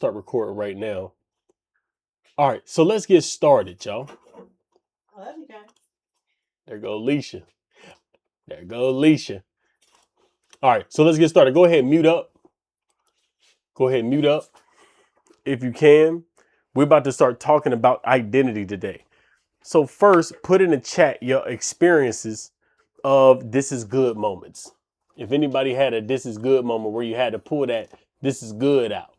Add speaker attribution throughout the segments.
Speaker 1: Start recording right now. All right, so let's get started, y'all.
Speaker 2: I love you guys.
Speaker 1: There go Alicia. There go Alicia. All right, so let's get started. Go ahead and mute up. Go ahead and mute up if you can. We're about to start talking about identity today. So first, put in the chat your experiences of this is good moments. If anybody had a this is good moment where you had to pull that this is good out,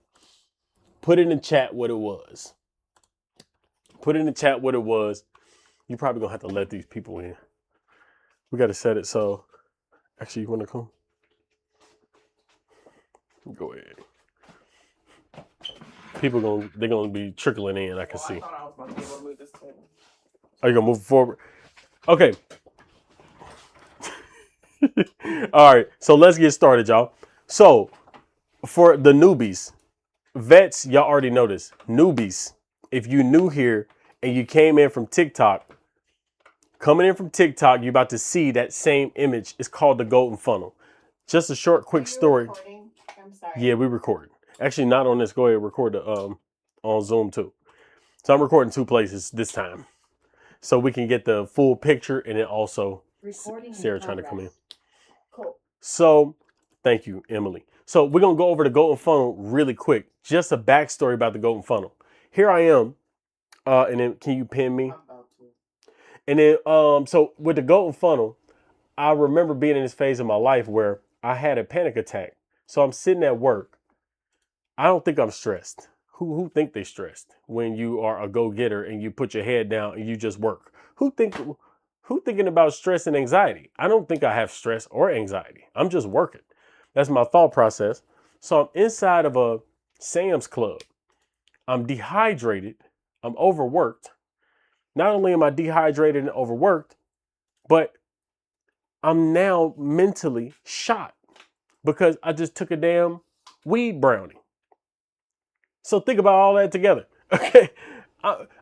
Speaker 1: put in the chat what it was. Put in the chat what it was. You're probably gonna have to let these people in. We got to set it so. Actually, you want to come? Go ahead. They're gonna be trickling in. I can see.
Speaker 2: I thought I was about to be able to move this table.
Speaker 1: Are you gonna move forward? Okay. All right. So let's get started, y'all. So for the newbies, vets, y'all already know this. Newbies, if you new here and you came in from TikTok, coming in from TikTok, you're about to see that same image. It's called the golden funnel. Just a short, quick story.
Speaker 2: I'm sorry.
Speaker 1: Yeah, we recording. Actually, not on this. Go ahead, record the on Zoom too. So I'm recording 2 places this time, so we can get the full picture, and then also Sarah trying to come in.
Speaker 2: Cool.
Speaker 1: So, thank you, Emily. So we're gonna go over the golden funnel really quick. Just a backstory about the golden funnel. Here I am, and then can you pin me?
Speaker 2: I'm about to.
Speaker 1: And then so with the golden funnel, I remember being in this phase of my life where I had a panic attack. So I'm sitting at work. I don't think I'm stressed. Who think they stressed when you are a go-getter and you put your head down and you just work? Who thinking about stress and anxiety? I don't think I have stress or anxiety. I'm just working. That's my thought process. So I'm inside of a Sam's Club. I'm dehydrated. I'm overworked. Not only am I dehydrated and overworked, but I'm now mentally shot because I just took a damn weed brownie. So think about all that together. Okay.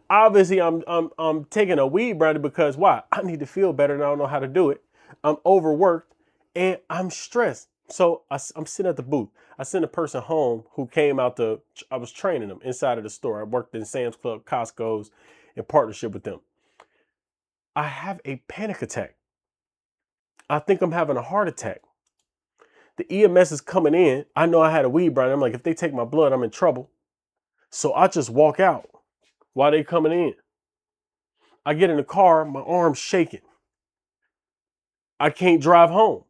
Speaker 1: Obviously, I'm taking a weed brownie because why? I need to feel better and I don't know how to do it. I'm overworked and I'm stressed. So I'm sitting at the booth. I sent a person home who came out I was training them inside of the store. I worked in Sam's Club, Costco's in partnership with them. I have a panic attack. I think I'm having a heart attack. The EMS is coming in. I know I had a weed brownie. I'm like, if they take my blood, I'm in trouble. So I just walk out while they coming in. I get in the car, my arm's shaking. I can't drive home.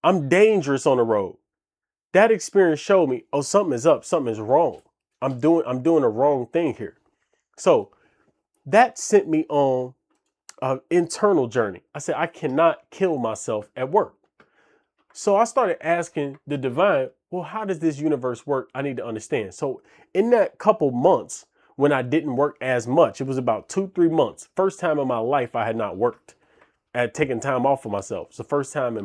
Speaker 1: I'm dangerous on the road. That experience showed me, oh, something is up, something is wrong. I'm doing a wrong thing here. So that sent me on an internal journey. I said, I cannot kill myself at work. So I started asking the divine, well, how does this universe work? I need to understand. So in that couple months when I didn't work as much, it was about 2-3 months. First time in my life I had not worked. I had taken time off for myself. It's the first time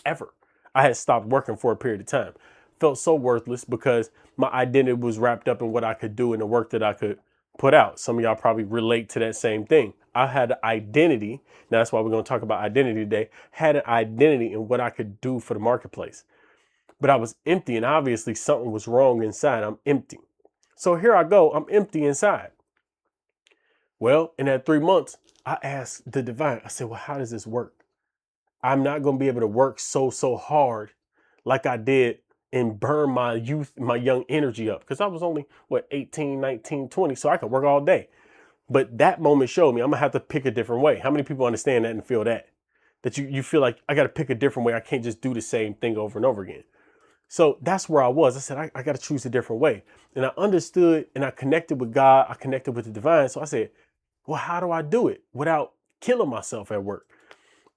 Speaker 1: ever I had stopped working for a period of time. Felt so worthless because my identity was wrapped up in what I could do and the work that I could put out. Some of y'all probably relate to that same thing. I had an identity. Now that's why we're going to talk about identity today. Had an identity in what I could do for the marketplace. But I was empty and obviously something was wrong inside. I'm empty. So here I go. I'm empty inside. Well, in that 3 months, I asked the divine, I said, well, how does this work? I'm not going to be able to work so hard like I did and burn my youth, my young energy up. Because I was only, 18, 19, 20. So I could work all day. But that moment showed me I'm going to have to pick a different way. How many people understand that and feel that? That you feel like I got to pick a different way. I can't just do the same thing over and over again. So that's where I was. I said, I got to choose a different way. And I understood and I connected with God. I connected with the divine. So I said, well, how do I do it without killing myself at work?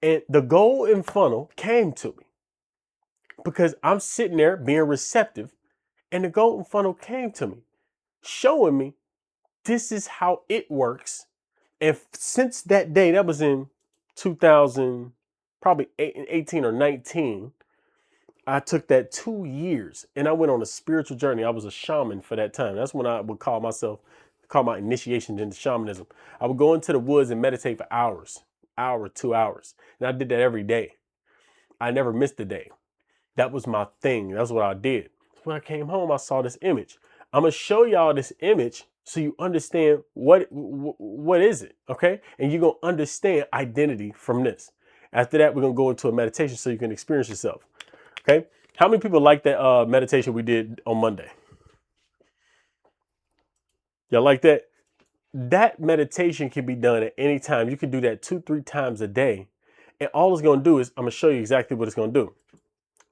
Speaker 1: And the golden funnel came to me because I'm sitting there being receptive, and the golden funnel came to me, showing me this is how it works. And since that day, that was in 2000, probably 18 or 19, I took that 2 years and I went on a spiritual journey. I was a shaman for that time. That's when I would call my initiation into shamanism. I would go into the woods and meditate for hours, 2 hours. And I did that every day. I never missed a day. That was my thing. That's what I did. when I came home, I saw this image. I'm going to show y'all this image so you understand what is it, okay? And you're going to understand identity from this. After that, we're going to go into a meditation so you can experience yourself, okay? How many people like that meditation we did on Monday? Y'all like that? That meditation can be done at any time. You can do that 2-3 times a day. And all it's going to do is, I'm going to show you exactly what it's going to do.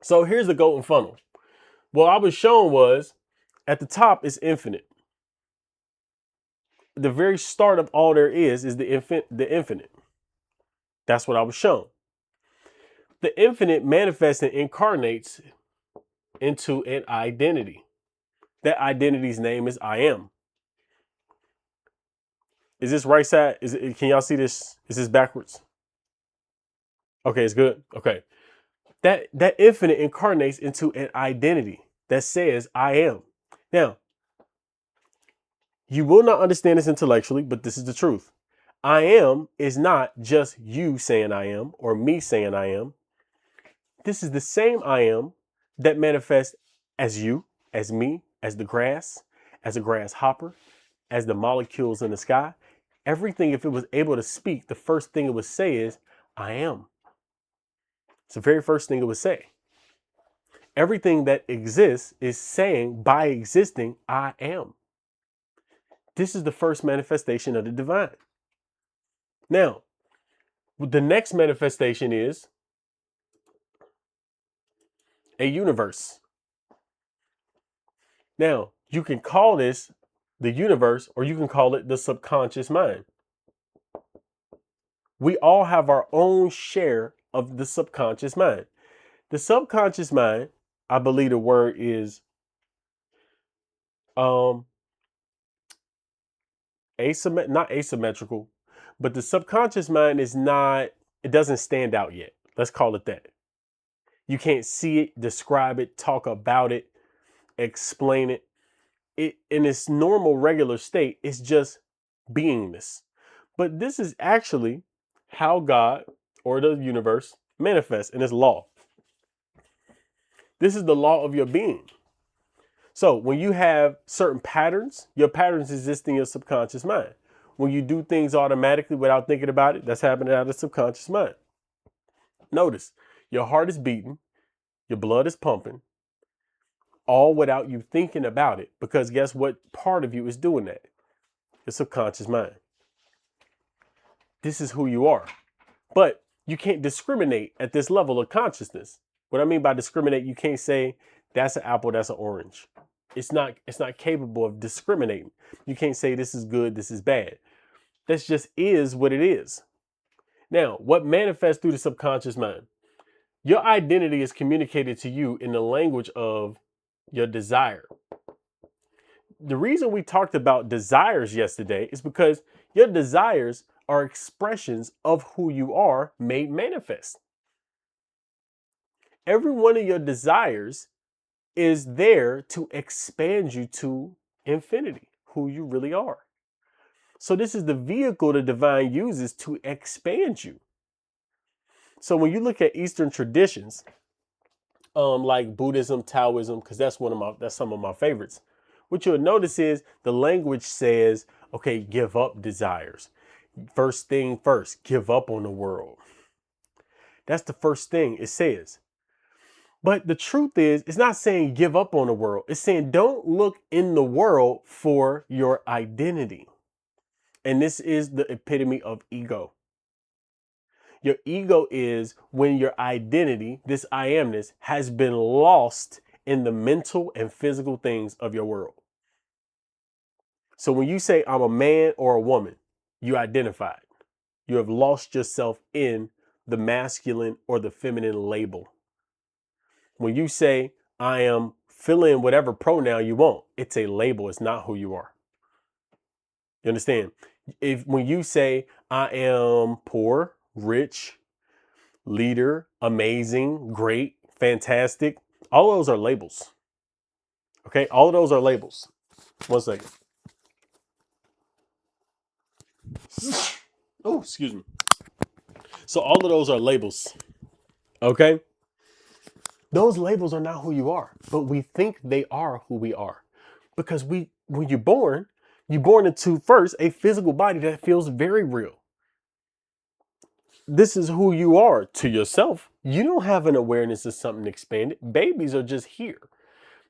Speaker 1: So here's the golden funnel. What I was shown was, at the top is infinite. The very start of all there is the infinite. That's what I was shown. The infinite manifests and incarnates into an identity. That identity's name is I am. Is this right side? Can y'all see this? Is this backwards? Okay, it's good. Okay. That infinite incarnates into an identity that says I am. Now, you will not understand this intellectually, but this is the truth. I am is not just you saying I am or me saying I am. This is the same I am that manifests as you, as me, as the grass, as a grasshopper, as the molecules in the sky. Everything, if it was able to speak, the first thing it would say is, I am. It's the very first thing it would say. Everything that exists is saying, by existing, I am. This is the first manifestation of the divine. Now, the next manifestation is a universe. Now, you can call this the universe, or you can call it the subconscious mind. We all have our own share of the subconscious mind. The subconscious mind, I believe the word is not asymmetrical, but the subconscious mind is not, it doesn't stand out yet. Let's call it that. You can't see it, describe it, talk about it, explain it. It in its normal, regular state, it's just beingness. But this is actually how God or the universe manifests in its law. This is the law of your being. So when you have certain patterns, your patterns exist in your subconscious mind. When you do things automatically without thinking about it, that's happening out of the subconscious mind. Notice, your heart is beating, your blood is pumping, all without you thinking about it. Because guess what part of you is doing that? The subconscious mind. This is who you are. But you can't discriminate at this level of consciousness. What I mean by discriminate, you can't say that's an apple, that's an orange. It's not capable of discriminating. You can't say this is good, this is bad. This just is what it is. Now, what manifests through the subconscious mind? Your identity is communicated to you in the language of your desire. The reason we talked about desires yesterday is because your desires are expressions of who you are made manifest. Every one of your desires is there to expand you to infinity, who you really are. So this is the vehicle the divine uses to expand you. So when you look at Eastern traditions, like Buddhism, Taoism, because that's some of my favorites. What you'll notice is the language says, okay, give up desires. First thing first, give up on the world. That's the first thing it says. But the truth is, it's not saying give up on the world. It's saying don't look in the world for your identity. And this is the epitome of ego. Your ego is when your identity, this I amness, has been lost in the mental and physical things of your world. So when you say I'm a man or a woman, you identified. You have lost yourself in the masculine or the feminine label. When you say I am, fill in whatever pronoun you want, it's a label. It's not who you are. You understand? When you say I am poor, rich, leader, amazing, great, fantastic, all of those are labels. Okay, all of those are labels. One second. Oh, excuse me. So all of those are labels. Okay? Those labels are not who you are, but we think they are who we are. Because when you're born into first a physical body that feels very real. This is who you are to yourself. You don't have an awareness of something expanded. Babies are just here.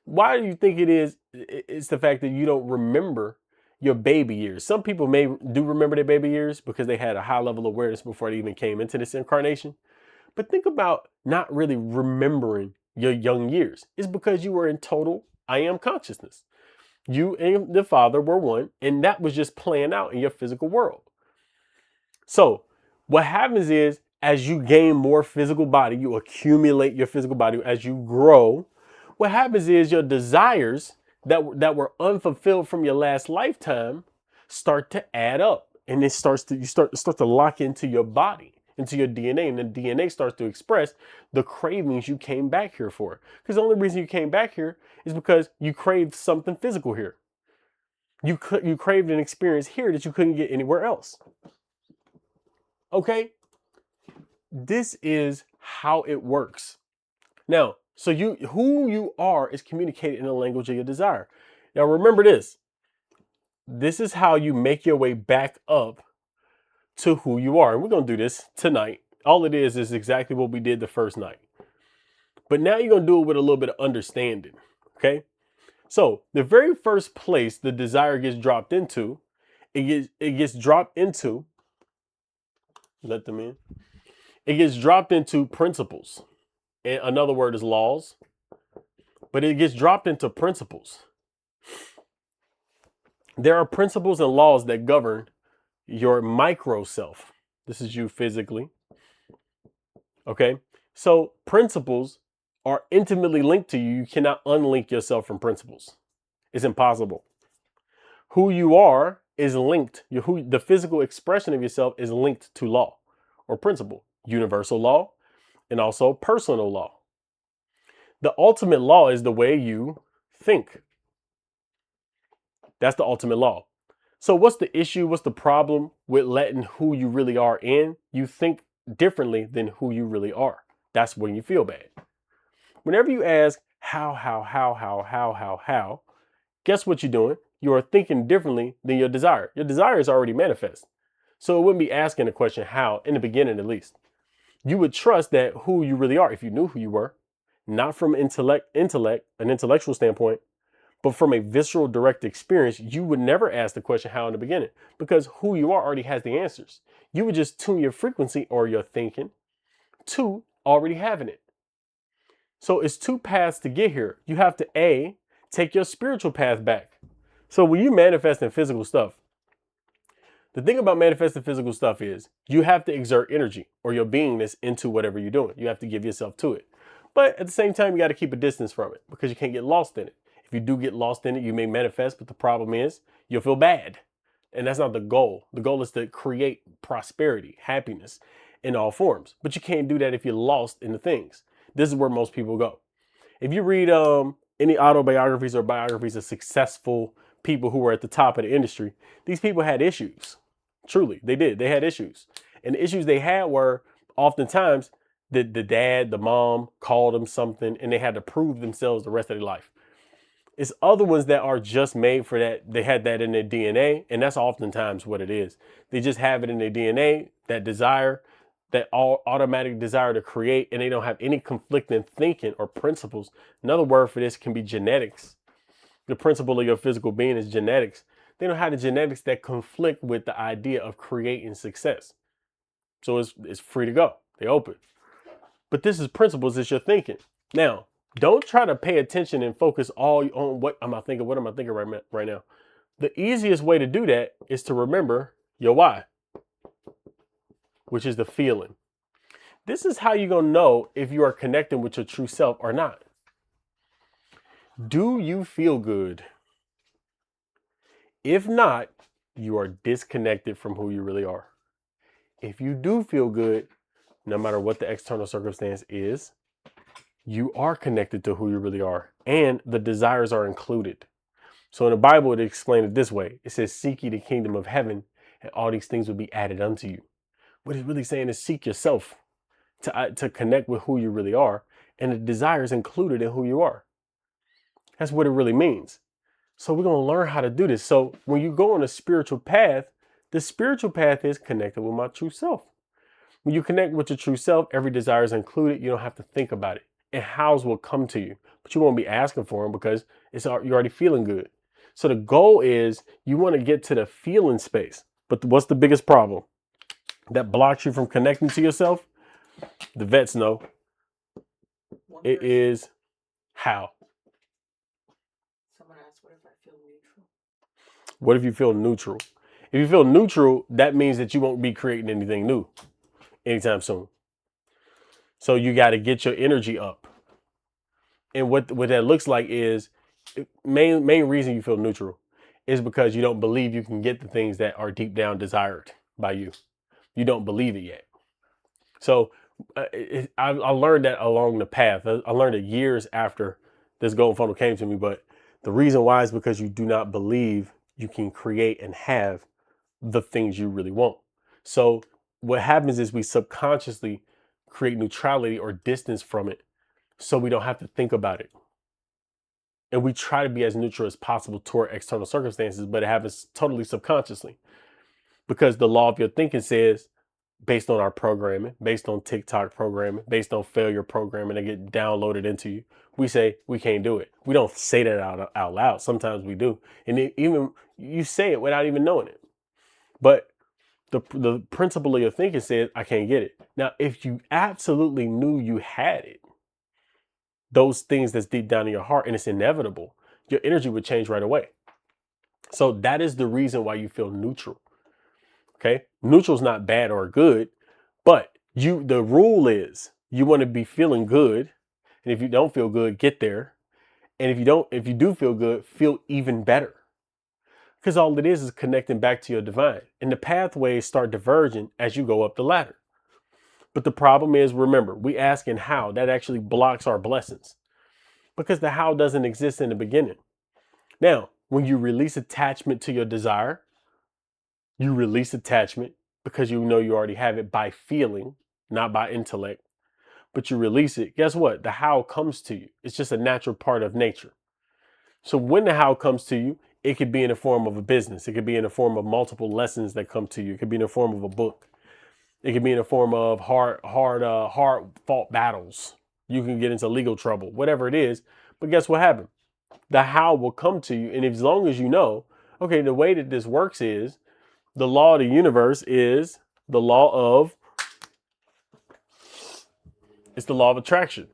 Speaker 1: Why do you think it is? It's the fact that you don't remember your baby years. Some people do remember their baby years because they had a high level of awareness before they even came into this incarnation. But think about not really remembering your young years. It's because you were in total I am consciousness. You and the Father were one, and that was just playing out in your physical world. So what happens is, as you gain more physical body, you accumulate your physical body as you grow. What happens is your desires that were unfulfilled from your last lifetime start to add up, and it starts to lock into your body, into your DNA, and the DNA starts to express the cravings you came back here for. Because the only reason you came back here is because you craved something physical here. You craved an experience here that you couldn't get anywhere else. Okay? This is how it works. Now, so who you are is communicated in the language of your desire. Now remember this. This is how you make your way back up to who you are. And we're going to do this tonight. All it is exactly what we did the first night. But now you're going to do it with a little bit of understanding. Okay? So the very first place the desire gets dropped into, it gets dropped into, let them in. It gets dropped into principles. And another word is laws. But it gets dropped into principles. There are principles and laws that govern your micro self. This is you physically. Okay? So principles are intimately linked to you. You cannot unlink yourself from principles. It's impossible. Who you are is linked. The physical expression of yourself is linked to law or principle. Universal law and also personal law. The ultimate law is the way you think. That's the ultimate law. So what's the issue? What's the problem with letting who you really are in? You think differently than who you really are. That's when you feel bad. Whenever you ask how, guess what you're doing? You are thinking differently than your desire. Your desire is already manifest. So it wouldn't be asking the question how, in the beginning at least. You would trust that who you really are, if you knew who you were, not from an intellectual standpoint, but from a visceral direct experience, you would never ask the question how in the beginning, because who you are already has the answers. You would just tune your frequency or your thinking to already having it. So it's two paths to get here. You have to A, take your spiritual path back. So when you manifest in physical stuff, the thing about manifesting physical stuff is you have to exert energy or your beingness into whatever you're doing. You have to give yourself to it. But at the same time, you got to keep a distance from it because you can't get lost in it. If you do get lost in it, you may manifest, but the problem is you'll feel bad. And that's not the goal. The goal is to create prosperity, happiness in all forms. But you can't do that if you're lost in the things. This is where most people go. If you read any autobiographies or biographies of successful people who were at the top of the industry, these people had issues. Truly, they did. They had issues. And the issues they had were oftentimes the dad, the mom called them something and they had to prove themselves the rest of their life. It's other ones that are just made for that. They had that in their DNA, and that's oftentimes what it is. They just have it in their DNA, that desire, that automatic desire to create, and they don't have any conflicting thinking or principles. Another word for this can be genetics. The principle of your physical being is genetics. They don't have the genetics that conflict with the idea of creating success. So it's free to go. They open. But this is principles, it's your thinking. Now, don't try to pay attention and focus all on what am I thinking right now. The easiest way to do that is to remember your why, which is the feeling. This is how you're going to know if you are connecting with your true self or not. Do you feel good? If not, you are disconnected from who you really are. If you do feel good, no matter what the external circumstance is, you are connected to who you really are, and the desires are included. So in the Bible, it explains it this way. It says, seek ye the kingdom of heaven, and all these things will be added unto you. What it's really saying is seek yourself to connect with who you really are, and the desire is included in who you are. That's what it really means. So we're going to learn how to do this. So when you go on a spiritual path, the spiritual path is connected with my true self. When you connect with your true self, every desire is included. You don't have to think about it. And hows will come to you, but you won't be asking for them because you're already feeling good. So the goal is you want to get to the feeling space. But what's the biggest problem that blocks you from connecting to yourself? The vets know. It is how.
Speaker 2: Someone asked, what if I feel neutral?
Speaker 1: What if you feel neutral? If you feel neutral, that means that you won't be creating anything new anytime soon. So you got to get your energy up. And what that looks like is main reason you feel neutral is because you don't believe you can get the things that are deep down desired by you. You don't believe it yet. So I learned that along the path. I learned it years after this golden funnel came to me. But the reason why is because you do not believe you can create and have the things you really want. So what happens is we subconsciously create neutrality or distance from it so we don't have to think about it. And we try to be as neutral as possible toward external circumstances, but it happens totally subconsciously because the law of your thinking says, based on our programming, based on TikTok programming, based on failure programming that get downloaded into you, we say we can't do it. We don't say that out loud. Sometimes we do. And even you say it without even knowing it. But the principle of your thinking says, I can't get it. Now, if you absolutely knew you had it, those things that's deep down in your heart, and it's inevitable, your energy would change right away. So that is the reason why you feel neutral. Okay. Neutral is not bad or good, but the rule is you want to be feeling good. And if you don't feel good, get there. And if you do feel good, feel even better. Because all it is connecting back to your divine. And the pathways start diverging as you go up the ladder. But the problem is, remember, we asking how. That actually blocks our blessings. Because the how doesn't exist in the beginning. Now, when you release attachment to your desire, you release attachment because you know you already have it by feeling, not by intellect. But you release it. Guess what? The how comes to you. It's just a natural part of nature. So when the how comes to you, it could be in the form of a business. It could be in the form of multiple lessons that come to you. It could be in the form of a book. It could be in the form of hard fought battles. You can get into legal trouble, whatever it is. But guess what happened? The how will come to you. And as long as you know, okay, the way that this works is the law of the universe is the law of, it's the law of attraction.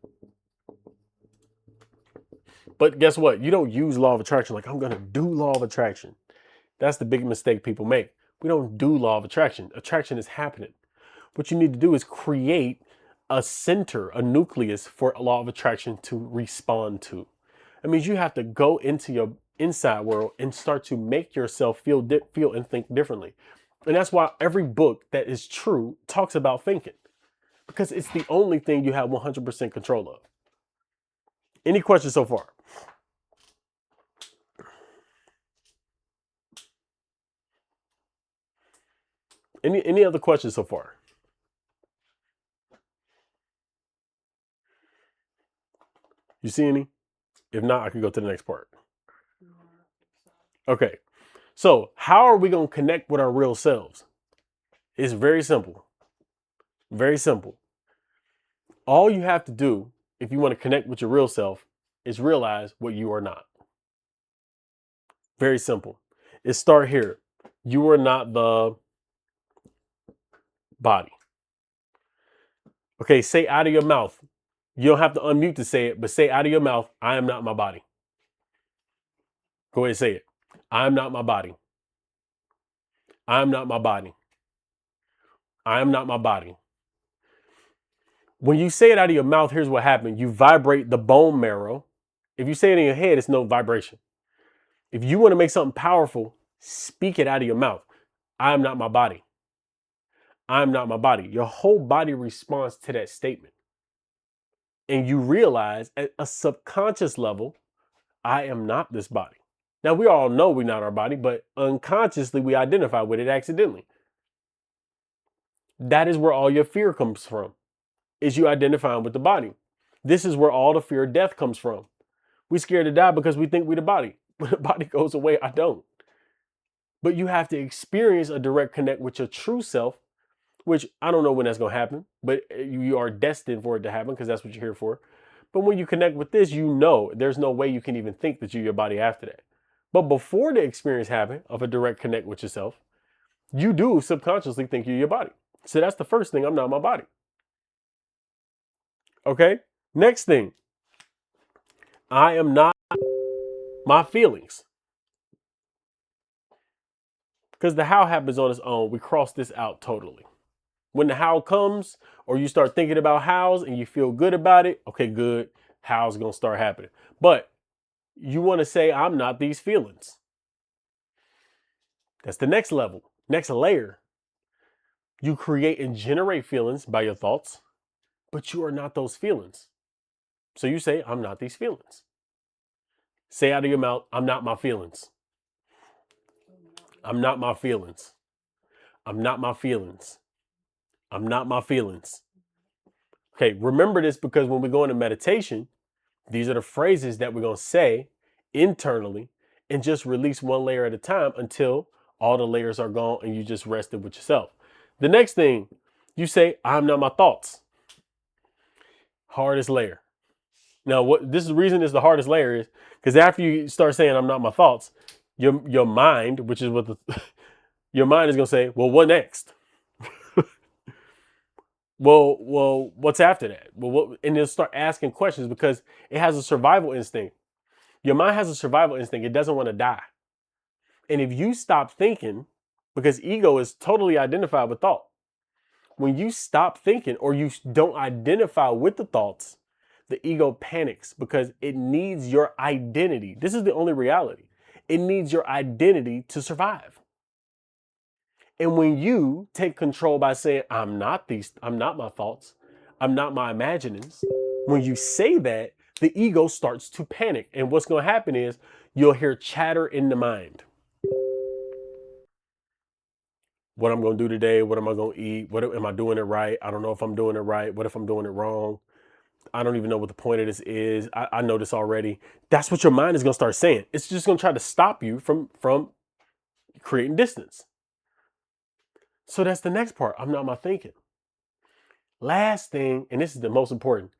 Speaker 1: But guess what? You don't use law of attraction like I'm going to do law of attraction. That's the big mistake people make. We don't do law of attraction. Attraction is happening. What you need to do is create a center, a nucleus for law of attraction to respond to. That means you have to go into your inside world and start to make yourself feel and think differently. And that's why every book that is true talks about thinking, because it's the only thing you have 100% control of. Any questions so far? Any other questions so far? You see any? If not, I can go to the next part. Okay. So how are we going to connect with our real selves? It's very simple. Very simple. All you have to do if you want to connect with your real self is realize what you are not. Very simple. It start here. You are not the body. Okay, say out of your mouth. You don't have to unmute to say it, but say out of your mouth, I am not my body. Go ahead and say it. I am not my body. I am not my body. I am not my body. When you say it out of your mouth, here's what happens. You vibrate the bone marrow. If you say it in your head, it's no vibration. If you want to make something powerful, speak it out of your mouth. I am not my body. I am not my body. Your whole body responds to that statement. And you realize at a subconscious level, I am not this body. Now, we all know we're not our body, but unconsciously we identify with it accidentally. That is where all your fear comes from, is you identifying with the body. This is where all the fear of death comes from. We scared to die because we think we the body. When the body goes away, I don't. But you have to experience a direct connect with your true self, which I don't know when that's going to happen, but you are destined for it to happen because that's what you're here for. But when you connect with this, you know there's no way you can even think that you're your body after that. But before the experience happened of a direct connect with yourself, you do subconsciously think you're your body. So that's the first thing. I'm not my body. Okay. Next thing. I am not my feelings. Because the how happens on its own. We cross this out totally. When the how comes, or you start thinking about hows and you feel good about it, okay, good. How's going to start happening. But you want to say, I'm not these feelings. That's the next level, next layer. You create and generate feelings by your thoughts, but you are not those feelings. So you say, I'm not these feelings. Say out of your mouth, I'm not my feelings. I'm not my feelings. I'm not my feelings. I'm not my feelings. Okay, remember this because when we go into meditation, these are the phrases that we're going to say internally and just release one layer at a time until all the layers are gone and you just rested with yourself. The next thing you say, I'm not my thoughts. Hardest layer. Now, this is the reason it's the hardest layer is because after you start saying I'm not my thoughts, your mind, which is what your mind is going to say, well, what next? well, what's after that? And it'll start asking questions because it has a survival instinct. Your mind has a survival instinct. It doesn't want to die. And if you stop thinking, because ego is totally identified with thought. When you stop thinking or you don't identify with the thoughts, the ego panics because it needs your identity. This is the only reality. It needs your identity to survive. And when you take control by saying, I'm not my thoughts, I'm not my imaginings, when you say that, the ego starts to panic. And what's going to happen is you'll hear chatter in the mind. What I'm going to do today? What am I going to eat? What am I doing it right? I don't know if I'm doing it right. What if I'm doing it wrong? I don't even know what the point of this is. I know this already. That's what your mind is going to start saying. It's just going to try to stop you from creating distance. So that's the next part. I'm not my thinking. Last thing, and this is the most important.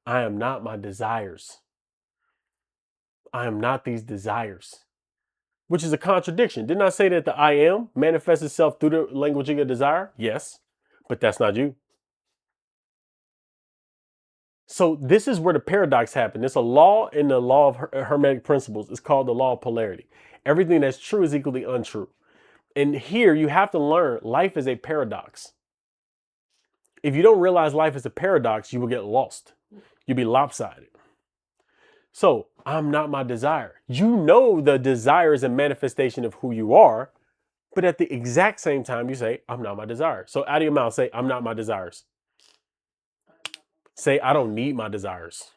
Speaker 1: I am not my desires. I am not these desires, which is a contradiction. Didn't I say that the I am manifests itself through the language of your desire? Yes, but that's not you. So this is where the paradox happens. It's a law in the law of Hermetic principles. It's called the law of polarity. Everything that's true is equally untrue. And here you have to learn life is a paradox. If you don't realize life is a paradox, you will get lost. You'll be lopsided. So I'm not my desire. You know the desire is a manifestation of who you are, but at the exact same time you say, I'm not my desire. So out of your mouth, say, I'm not my desires. Say, I don't need my desires.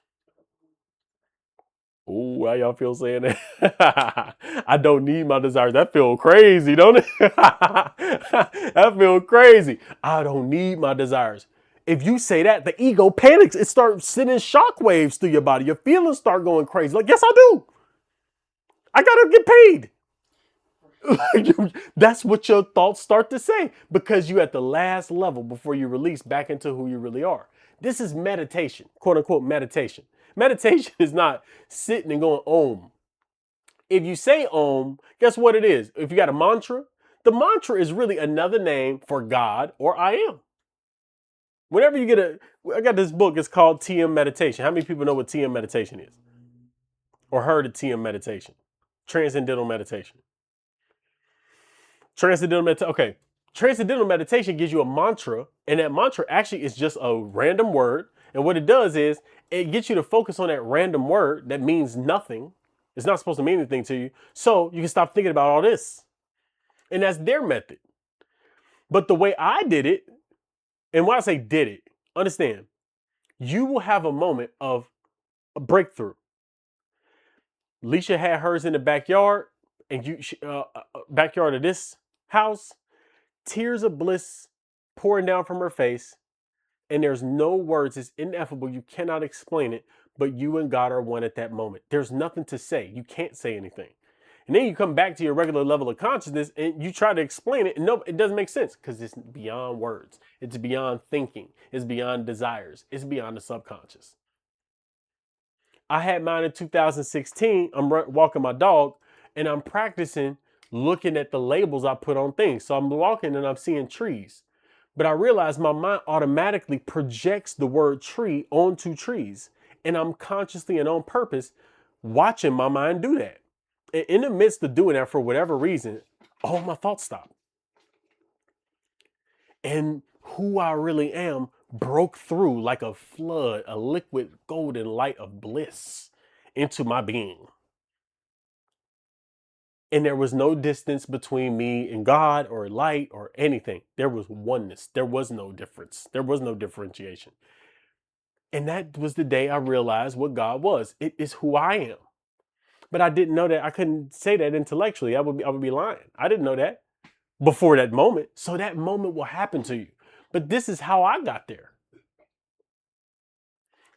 Speaker 1: Ooh, how y'all feel saying that? I don't need my desires. That feel crazy, don't it? That feel crazy. I don't need my desires. If you say that, the ego panics. It starts sending shockwaves through your body. Your feelings start going crazy. Like, yes, I do. I gotta get paid. That's what your thoughts start to say because you're at the last level before you release back into who you really are. This is meditation, quote unquote meditation. Meditation is not sitting and going om. If you say om, guess what it is? If you got a mantra, the mantra is really another name for God or I am. Whenever you get I got this book, it's called TM Meditation. How many people know what TM meditation is? Or heard of TM meditation? Transcendental meditation. Okay. Transcendental meditation gives you a mantra, and that mantra actually is just a random word. And what it does is it gets you to focus on that random word that means nothing. It's not supposed to mean anything to you. So you can stop thinking about all this. And that's their method. But the way I did it, and when I say did it, understand, you will have a moment of a breakthrough. Leisha had hers in the backyard, and backyard of this house, tears of bliss pouring down from her face. and there's no words. It's ineffable. You cannot explain it, but you and God are one at that moment. There's nothing to say. You can't say anything. And then you come back to your regular level of consciousness and you try to explain it, and no, it doesn't make sense because it's beyond words. It's beyond thinking. It's beyond desires. It's beyond the subconscious. I had mine in 2016. I'm walking my dog and I'm practicing looking at the labels I put on things. So I'm walking and I'm seeing trees. But I realize my mind automatically projects the word tree onto trees. And I'm consciously and on purpose watching my mind do that. And in the midst of doing that, for whatever reason, all my thoughts stop. And who I really am broke through like a flood, a liquid golden light of bliss into my being. And there was no distance between me and God or light or anything. There was oneness. There was no difference. There was no differentiation. And that was the day I realized what God was. It is who I am. But I didn't know that. I couldn't say that intellectually. I would be lying. I didn't know that before that moment. So that moment will happen to you. But this is how I got there.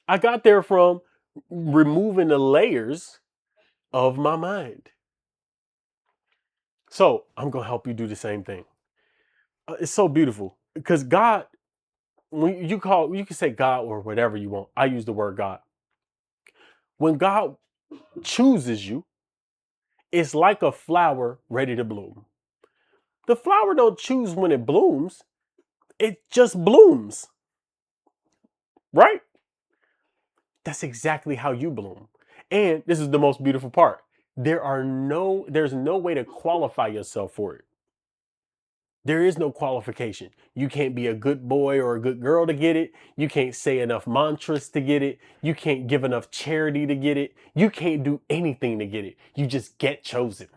Speaker 1: I got there from removing the layers of my mind. So I'm going to help you do the same thing. It's so beautiful because God, when you can say God or whatever you want. I use the word God. When God chooses you, it's like a flower ready to bloom. The flower don't choose when it blooms. It just blooms. Right? That's exactly how you bloom. And this is the most beautiful part. There's no way to qualify yourself for it. There is no qualification. You can't be a good boy or a good girl to get it. You can't say enough mantras to get it. You can't give enough charity to get it. You can't do anything to get it. You just get chosen.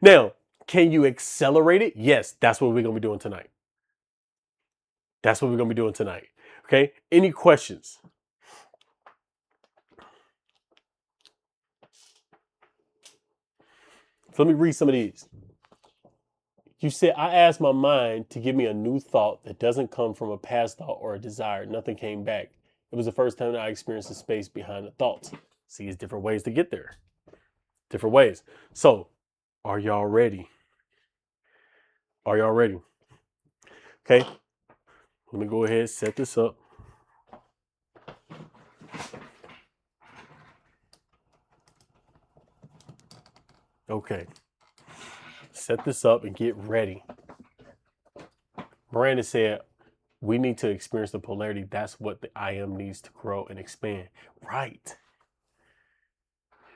Speaker 1: Now, can you accelerate it? Yes, that's what we're going to be doing tonight. That's what we're going to be doing tonight. Okay? Any questions? So let me read some of these. You said, I asked my mind to give me a new thought that doesn't come from a past thought or a desire. Nothing came back. It was the first time that I experienced the space behind the thoughts. See, it's different ways to get there. Different ways. So, are y'all ready? Are y'all ready? Okay. Let me go ahead and set this up. Okay. Set this up and get ready. Miranda said, we need to experience the polarity. That's what the I am needs to grow and expand. Right.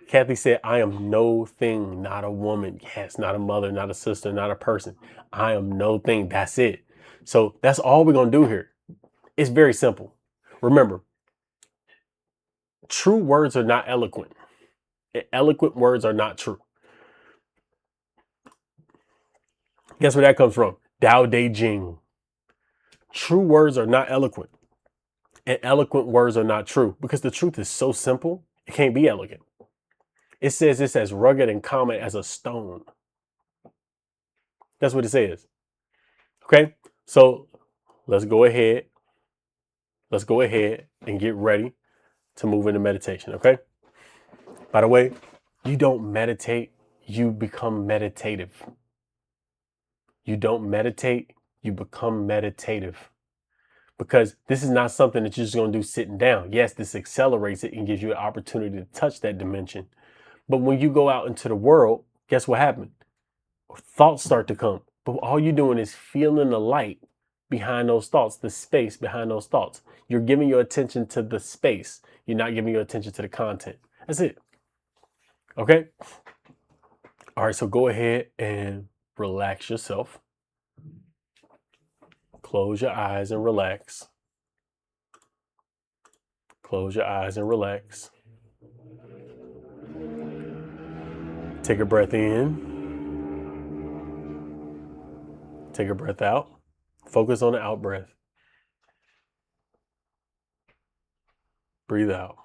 Speaker 1: Kathy said, I am no thing, not a woman. Yes, not a mother, not a sister, not a person. I am no thing. That's it. So that's all we're going to do here. It's very simple. Remember, true words are not eloquent. Eloquent words are not true. Guess where that comes from? Tao Te Ching. True words are not eloquent. And eloquent words are not true because the truth is so simple, it can't be elegant. It says it's as rugged and common as a stone. That's what it says. Okay, so let's go ahead. Let's go ahead and get ready to move into meditation. Okay. By the way, you don't meditate, you become meditative. You don't meditate, you become meditative. Because this is not something that you're just going to do sitting down. Yes, this accelerates it and gives you an opportunity to touch that dimension. But when you go out into the world, guess what happened? Thoughts start to come. But all you're doing is feeling the light behind those thoughts, the space behind those thoughts. You're giving your attention to the space. You're not giving your attention to the content. That's it. Okay? All right, so go ahead and relax yourself. Close your eyes and relax. Close your eyes and relax. Take a breath in. Take a breath out. Focus on the out breath. Breathe out.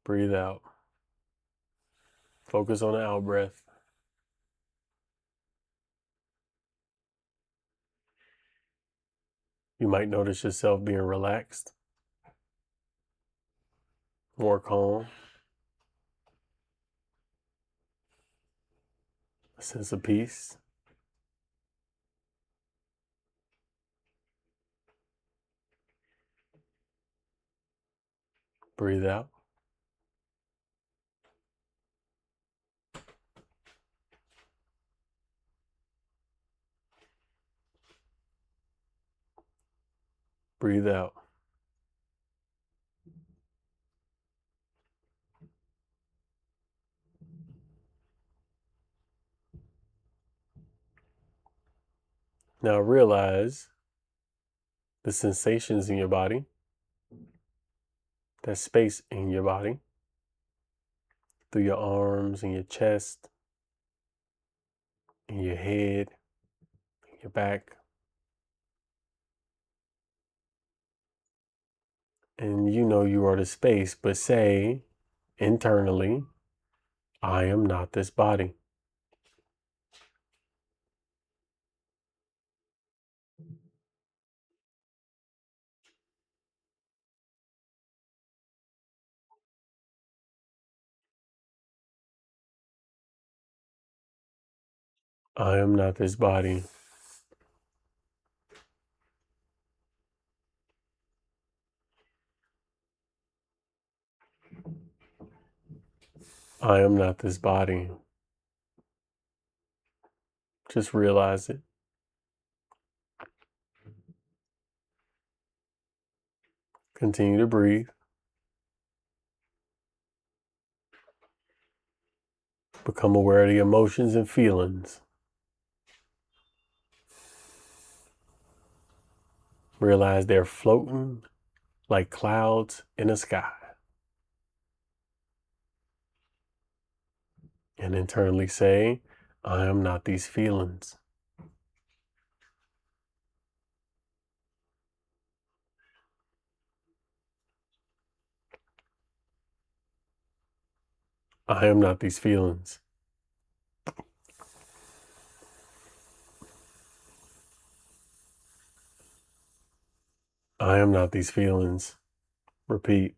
Speaker 1: Breathe out. Focus on the out breath. You might notice yourself being relaxed, more calm, a sense of peace. Breathe out. Breathe out. Now realize the sensations in your body, that space in your body, through your arms and your chest, in your head, in your back. And you know you are the space, but say internally, I am not this body. I am not this body. I am not this body. Just realize it. Continue to breathe. Become aware of the emotions and feelings. Realize they're floating like clouds in the sky. And internally say, I am not these feelings. I am not these feelings. I am not these feelings. Repeat.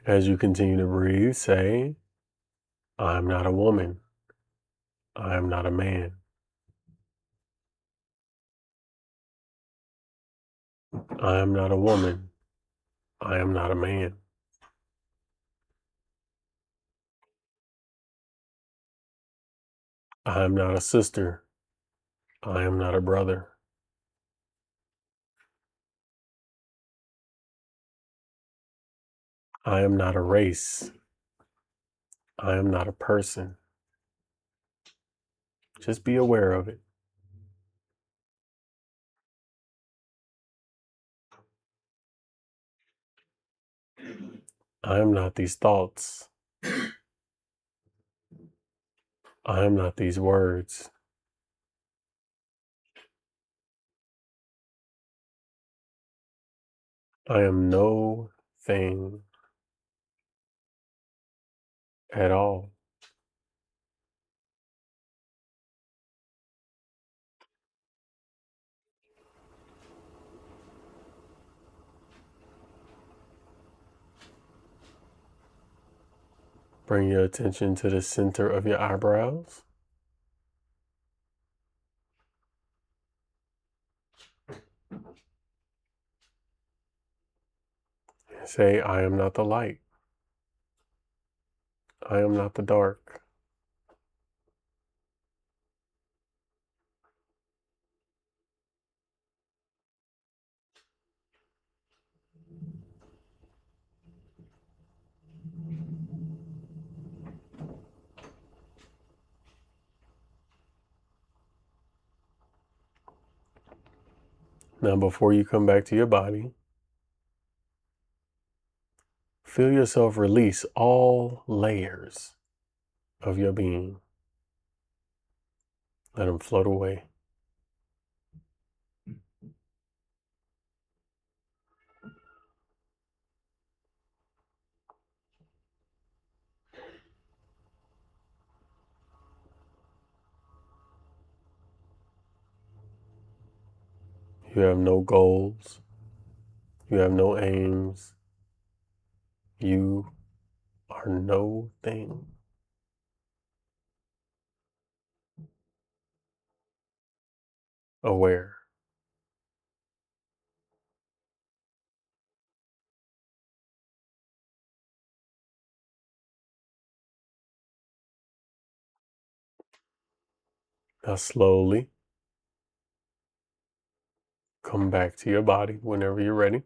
Speaker 1: As you continue to breathe, say, I am not a woman. I am not a man. I am not a woman. I am not a man. I am not a sister. I am not a brother. I am not a race. I am not a person. Just be aware of it. I am not these thoughts. I am not these words. I am no thing at all. Bring your attention to the center of your eyebrows. Say, I am not the light. I am not the dark. Now, before you come back to your body, feel yourself release all layers of your being. Let them float away. You have no goals. You have no aims. You are no thing. Aware. Now slowly come back to your body whenever you're ready.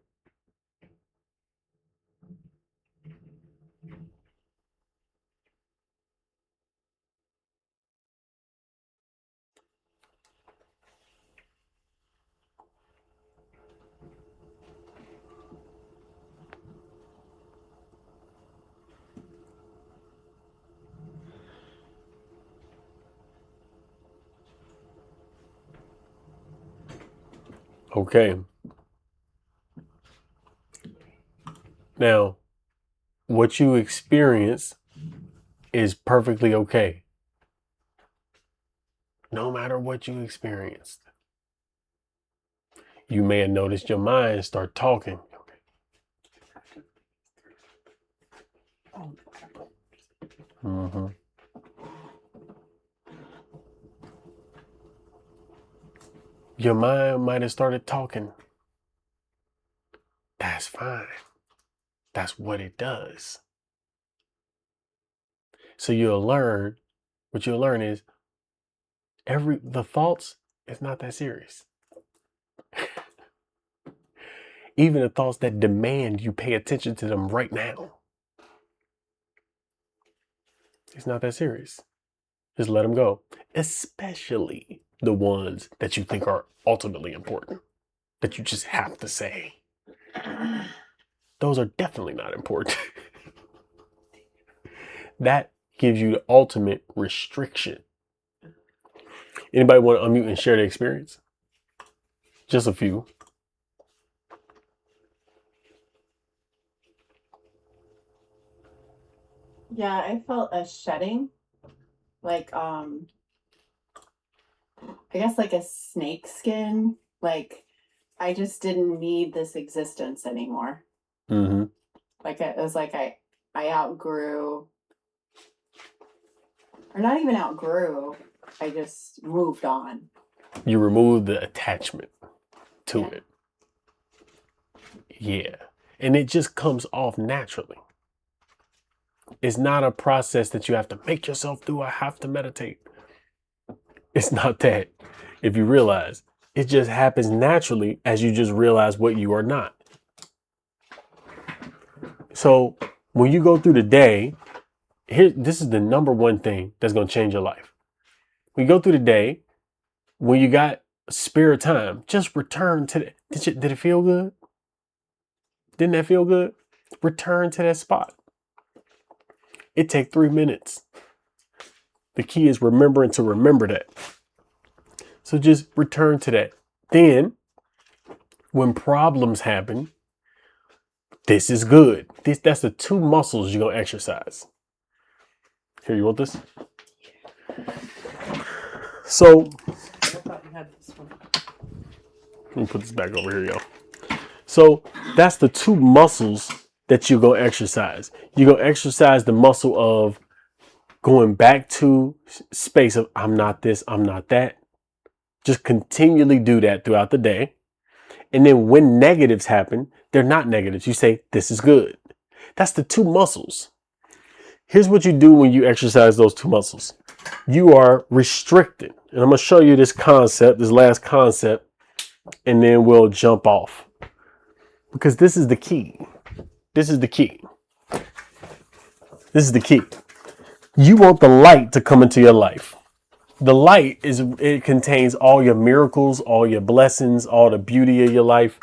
Speaker 1: Okay. Now, what you experience is perfectly okay. No matter what you experienced. You may have noticed your mind start talking. Mm-hmm. Your mind might have started talking. That's fine. That's what it does. So what you'll learn is the thoughts is not that serious. Even the thoughts that demand you pay attention to them right now. It's not that serious. Just let them go. Especially the ones that you think are ultimately important, that you just have to say. Those are definitely not important. That gives you the ultimate restriction. Anybody want to unmute and share their experience? Just a few.
Speaker 2: Yeah, I felt a shedding, like I guess like a snake skin. Like I just didn't need this existence anymore.
Speaker 1: Mm-hmm.
Speaker 2: Like it was like I outgrew, or not even outgrew. I just moved on.
Speaker 1: You remove the attachment to
Speaker 2: Yeah.
Speaker 1: it. Yeah. And it just comes off naturally. It's not a process that you have to make yourself do. I have to meditate. It's not that. If you realize, it just happens naturally as you just realize what you are not. So when you go through the day, this is the number one thing that's going to change your life. When you go through the day, when you got spare time, just return to the, did it feel good? Didn't that feel good? Return to that spot. It take 3 minutes. The key is remembering to remember that. So just return to that. Then when problems happen, this is good. That's the 2 muscles you're going to exercise. Here, you want this? So,
Speaker 2: I thought you had this one.
Speaker 1: let me put this back over here, y'all. So that's the 2 muscles that you're going to exercise. You're going to exercise the muscle of going back to space of I'm not this, I'm not that. Just continually do that throughout the day. And then when negatives happen, they're not negatives. You say, this is good. That's the 2 muscles. Here's what you do when you exercise those 2 muscles. You are restricted. And I'm going to show you this last concept, and then we'll jump off. Because this is the key. This is the key. This is the key. You want the light to come into your life. The light it contains all your miracles, all your blessings, all the beauty of your life,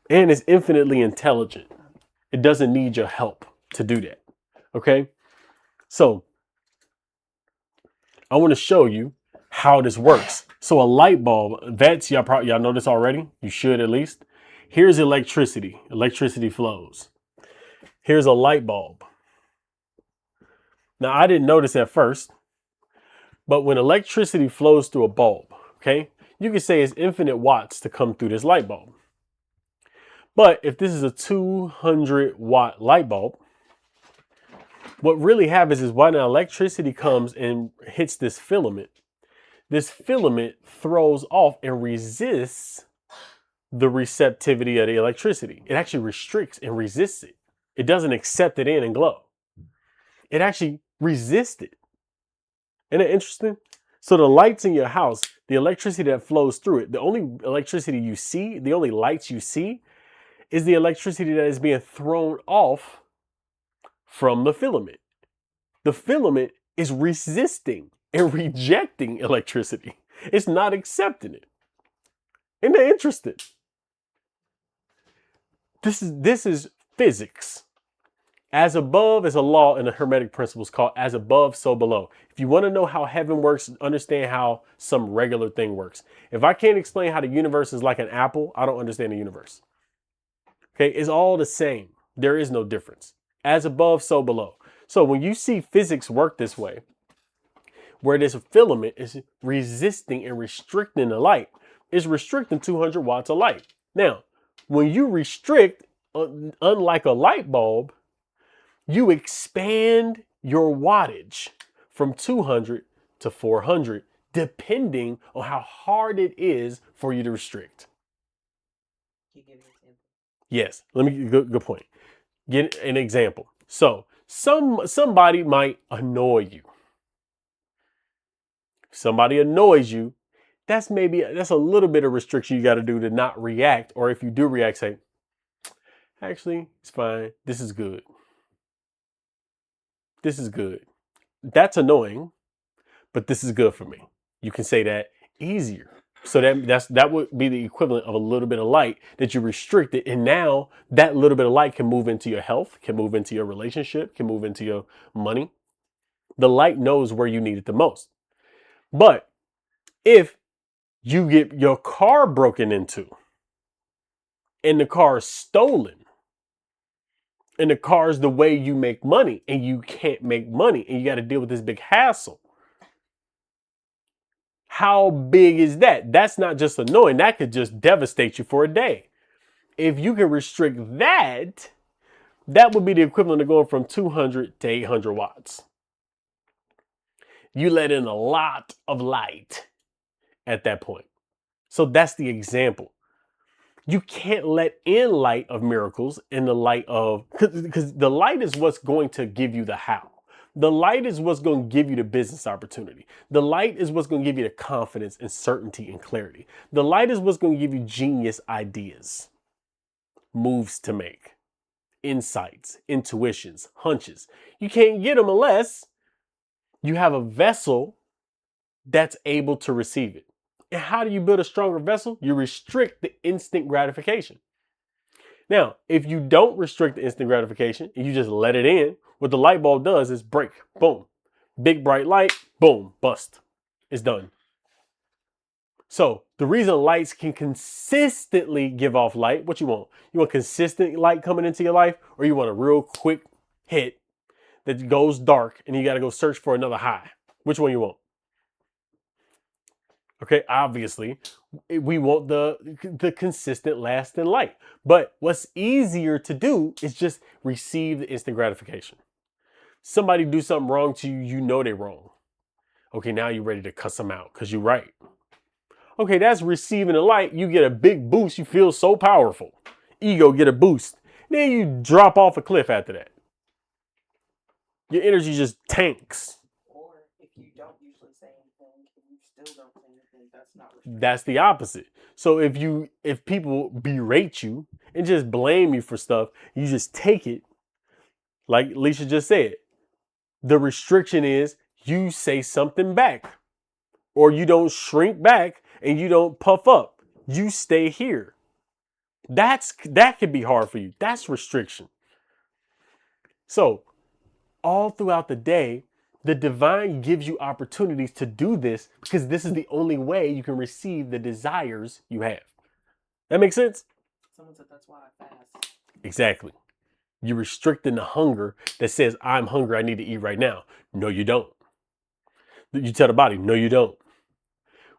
Speaker 1: and it's infinitely intelligent. It doesn't need your help to do that. Okay? So, I want to show you how this works. So a light bulb, vets, y'all know this already. You should at least. Here's electricity. Electricity flows. Here's a light bulb. Now I didn't notice at first, but when electricity flows through a bulb, okay, you can say it's infinite watts to come through this light bulb. But if this is a 200-watt light bulb, what really happens is when electricity comes and hits this filament throws off and resists the receptivity of the electricity. It actually restricts and resists it. It doesn't accept it in and glow. It actually resists it. Isn't it interesting? So the lights in your house, the electricity that flows through it, the only electricity you see, the only lights you see is the electricity that is being thrown off from the filament. The filament is resisting and rejecting electricity. It's not accepting it. Isn't that interesting? This is physics. As above is a law in the Hermetic principles called as above, so below. If you want to know how heaven works, understand how some regular thing works. If I can't explain how the universe is like an apple, I don't understand the universe. Okay, it's all the same. There is no difference. As above, so below. So when you see physics work this way, where this filament is resisting and restricting the light, it's restricting 200 watts of light. Now, when you restrict, unlike a light bulb, you expand your wattage from 200 to 400, depending on how hard it is for you to restrict.
Speaker 3: Can you give me an example?
Speaker 1: Yes, let me, good point. Get an example. So somebody might annoy you. If somebody annoys you, that's a little bit of restriction you got to do to not react. Or if you do react, say, actually, it's fine. This is good. This is good. That's annoying, but this is good for me. You can say that easier. So that would be the equivalent of a little bit of light that you restricted. And now that little bit of light can move into your health, can move into your relationship, can move into your money. The light knows where you need it the most. But if you get your car broken into and the car is stolen and the car is the way you make money and you can't make money and you got to deal with this big hassle, how big is that? That's not just annoying. That could just devastate you for a day. If you can restrict that, that would be the equivalent of going from 200 to 800 watts. You let in a lot of light at that point. So that's the example. You can't let in light of miracles in the light of, because the light is what's going to give you the how. The light is what's going to give you the business opportunity. The light is what's going to give you the confidence and certainty and clarity. The light is what's going to give you genius ideas, moves to make, insights, intuitions, hunches. You can't get them unless you have a vessel that's able to receive it. And how do you build a stronger vessel? You restrict the instant gratification. Now, if you don't restrict the instant gratification and you just let it in, what the light bulb does is break, boom. Big bright light, boom, bust. It's done. So the reason lights can consistently give off light, what you want? You want consistent light coming into your life, or you want a real quick hit that goes dark and you got to go search for another high? Which one you want? Okay, obviously, we want the consistent lasting light. But what's easier to do is just receive the instant gratification. Somebody do something wrong to you, you know they're wrong. Okay, now you're ready to cuss them out because you're right. Okay, that's receiving the light. You get a big boost. You feel so powerful. Ego get a boost. Then you drop off a cliff after that. Your energy just tanks.
Speaker 3: Or if you don't usually say anything and you still don't say anything, that's not restricted.
Speaker 1: That's the opposite. So if people berate you and just blame you for stuff, you just take it, like Leisha just said. The restriction is you say something back, or you don't shrink back and you don't puff up. You stay here. That could be hard for you. That's restriction. So all throughout the day, The divine gives you opportunities to do this because this is the only way you can receive the desires you have. That makes sense?
Speaker 3: Someone said that's why I fast.
Speaker 1: Exactly. You're restricting the hunger that says, I'm hungry, I need to eat right now. No, you don't. You tell the body, no, you don't.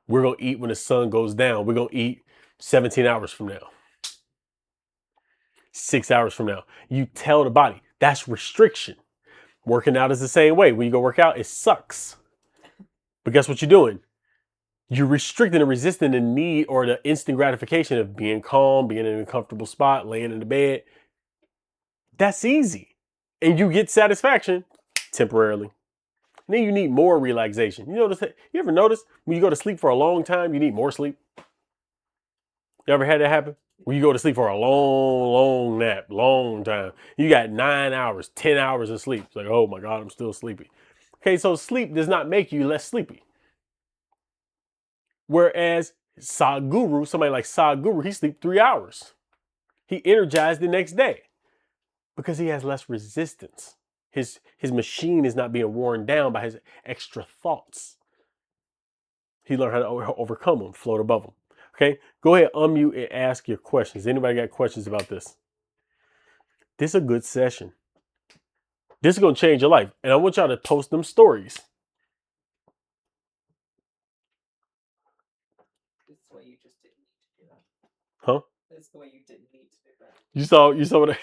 Speaker 1: We're going to eat when the sun goes down. We're going to eat 17 hours from now, 6 hours from now. You tell the body, that's restriction. Working out is the same way. When you go work out, it sucks. But guess what you're doing? You're restricting and resisting the need or the instant gratification of being calm, being in a comfortable spot, laying in the bed. That's easy. And you get satisfaction temporarily. And then you need more relaxation. You ever notice when you go to sleep for a long time, you need more sleep? You ever had that happen? When you go to sleep for a long nap, long time. You got 9 hours, 10 hours of sleep. It's like, oh my God, I'm still sleepy. Okay, so sleep does not make you less sleepy. Whereas Sadhguru, somebody like Sadhguru, he sleeps 3 hours. He energized the next day because he has less resistance. His machine is not being worn down by his extra thoughts. He learned how to overcome them, float above them. Okay, go ahead, unmute and ask your questions. Anybody got questions about this? This is a good session. This is going to change your life. And I want y'all to post them stories.
Speaker 3: This is the way you just didn't need to do that.
Speaker 1: Huh?
Speaker 3: This is the way you didn't need to do that.
Speaker 1: You saw what
Speaker 3: I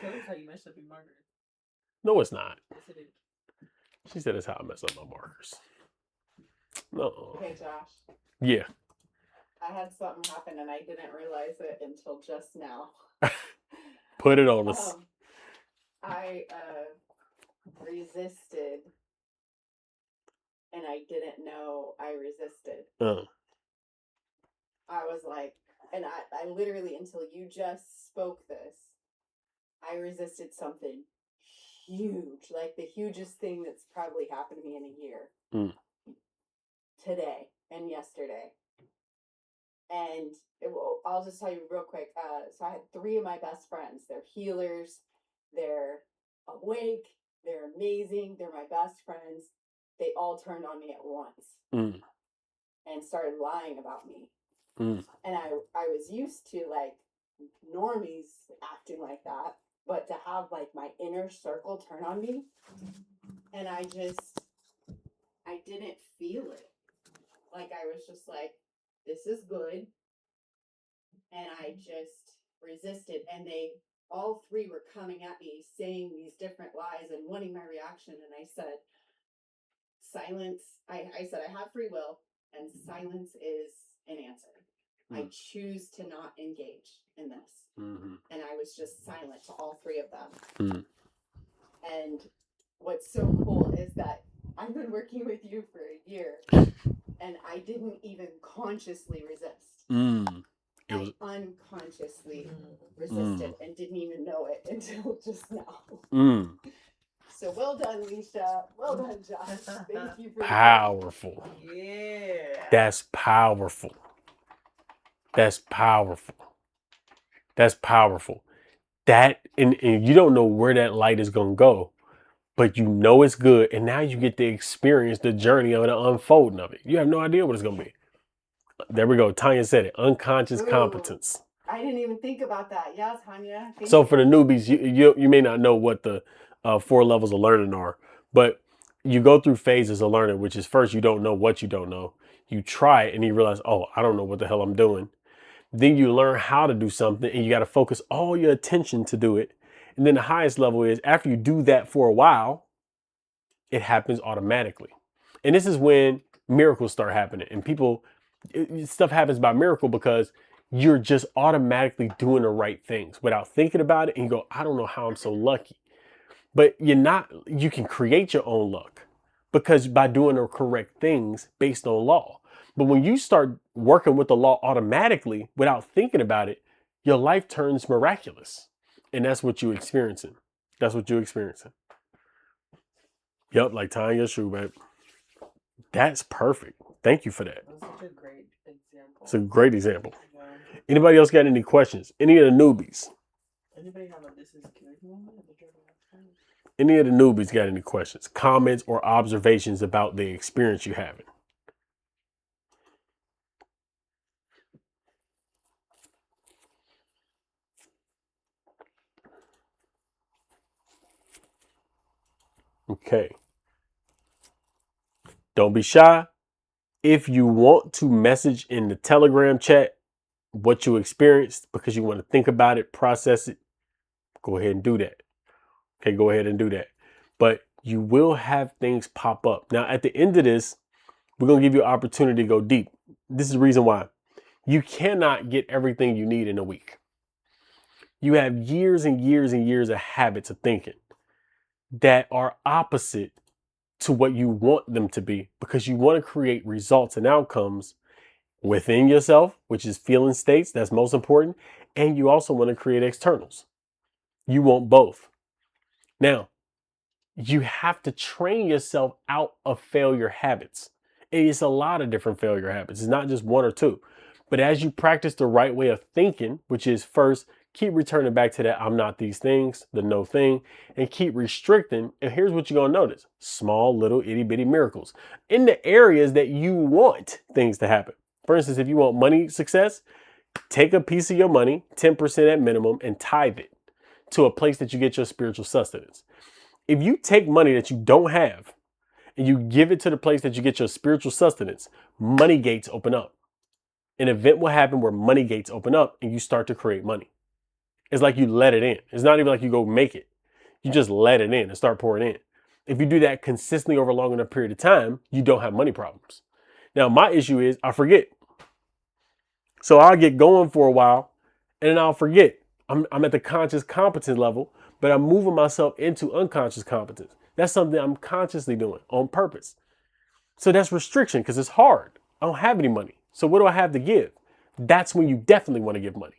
Speaker 3: told you how you messed up your markers.
Speaker 1: No, it's not.
Speaker 3: Yes, it is.
Speaker 1: She said it's how I mess up my markers. No.
Speaker 2: Hey, Josh.
Speaker 1: Yeah.
Speaker 2: I had something happen and I didn't realize it until just now.
Speaker 1: Put it on us.
Speaker 2: I resisted and I didn't know I resisted. I was like, and I literally, until you just spoke this, I resisted something huge, like the hugest thing that's probably happened to me in a year. Today and yesterday. And I'll just tell you real quick. So I had 3 of my best friends. They're healers. They're awake. They're amazing. They're my best friends. They all turned on me at once and started lying about me. And I was used to like normies acting like that, but to have like my inner circle turn on me, and I didn't feel it. Like I was just like, this is good. And I just resisted. And they all 3 were coming at me saying these different lies and wanting my reaction. And I said, silence. I said, I have free will and silence is an answer. I choose to not engage in this. And I was just silent to all 3 of them. And what's so cool is that I've been working with you for a year and I didn't even consciously resist. I unconsciously resisted and didn't even know it until just now. So well done, Leisha. Well done, Josh. Thank you for
Speaker 1: Powerful.
Speaker 3: Yeah.
Speaker 1: That's powerful. That's powerful. That's powerful. That and you don't know where that light is gonna go, but you know it's good, and now you get to experience the journey of the unfolding of it. You have no idea what it's gonna be. There we go. Tanya said it. Unconscious competence.
Speaker 2: I didn't even think about that. Yeah, Tanya.
Speaker 1: So for the newbies, you may not know what the 4 levels of learning are, but you go through phases of learning, which is first you don't know what you don't know. You try it and you realize, oh, I don't know what the hell I'm doing. Then you learn how to do something and you got to focus all your attention to do it. And then the highest level is after you do that for a while, it happens automatically. And this is when miracles start happening and stuff happens by miracle because you're just automatically doing the right things without thinking about it. And you go, I don't know how I'm so lucky. But you can create your own luck because by doing the correct things based on law. But when you start working with the law automatically without thinking about it, your life turns miraculous. And that's what you're experiencing. That's what you're experiencing. Yep, like tying your shoe, babe. That's perfect. Thank you for that.
Speaker 3: That's such a great example.
Speaker 1: It's a great example.
Speaker 3: Yeah.
Speaker 1: Anybody else got any questions? Any of the newbies?
Speaker 3: Anybody have a this is good moment?
Speaker 1: Any of the newbies got any questions, comments, or observations about the experience you having? Okay. Don't be shy. If you want to message in the Telegram chat what you experienced because you want to think about it, process it, go ahead and do that. Okay, go ahead and do that. But you will have things pop up. Now, at the end of this, we're going to give you an opportunity to go deep. This is the reason why. You cannot get everything you need in a week. You have years and years and years of habits of thinking that are opposite to what you want them to be because you want to create results and outcomes within yourself, which is feeling states. That's most important. And you also want to create externals. You want both. Now, you have to train yourself out of failure habits. It's a lot of different failure habits. It's not just one or two. But as you practice the right way of thinking, which is first, keep returning back to that I'm not these things, the no thing, and keep restricting. And here's what you're going to notice. Small, little, itty bitty miracles in the areas that you want things to happen. For instance, if you want money success, take a piece of your money, 10% at minimum, and tithe it to a place that you get your spiritual sustenance. If you take money that you don't have and you give it to the place that you get your spiritual sustenance, money gates open up. An event will happen where money gates open up and you start to create money. It's like you let it in. It's not even like you go make it. You just let it in and start pouring in. If you do that consistently over a long enough period of time, you don't have money problems. Now, my issue is I forget. So I'll get going for a while and then I'll forget. I'm at the conscious competence level, but I'm moving myself into unconscious competence. That's something I'm consciously doing on purpose. So that's restriction because it's hard. I don't have any money. So what do I have to give? That's when you definitely want to give money.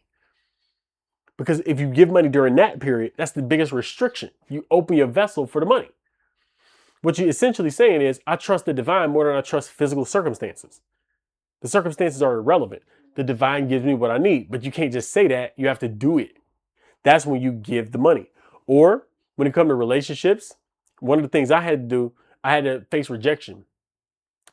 Speaker 1: Because if you give money during that period, that's the biggest restriction. You open your vessel for the money. What you're essentially saying is, I trust the divine more than I trust physical circumstances. The circumstances are irrelevant. The divine gives me what I need, but you can't just say that. You have to do it. That's when you give the money. Or when it comes to relationships, one of the things I had to do, I had to face rejection.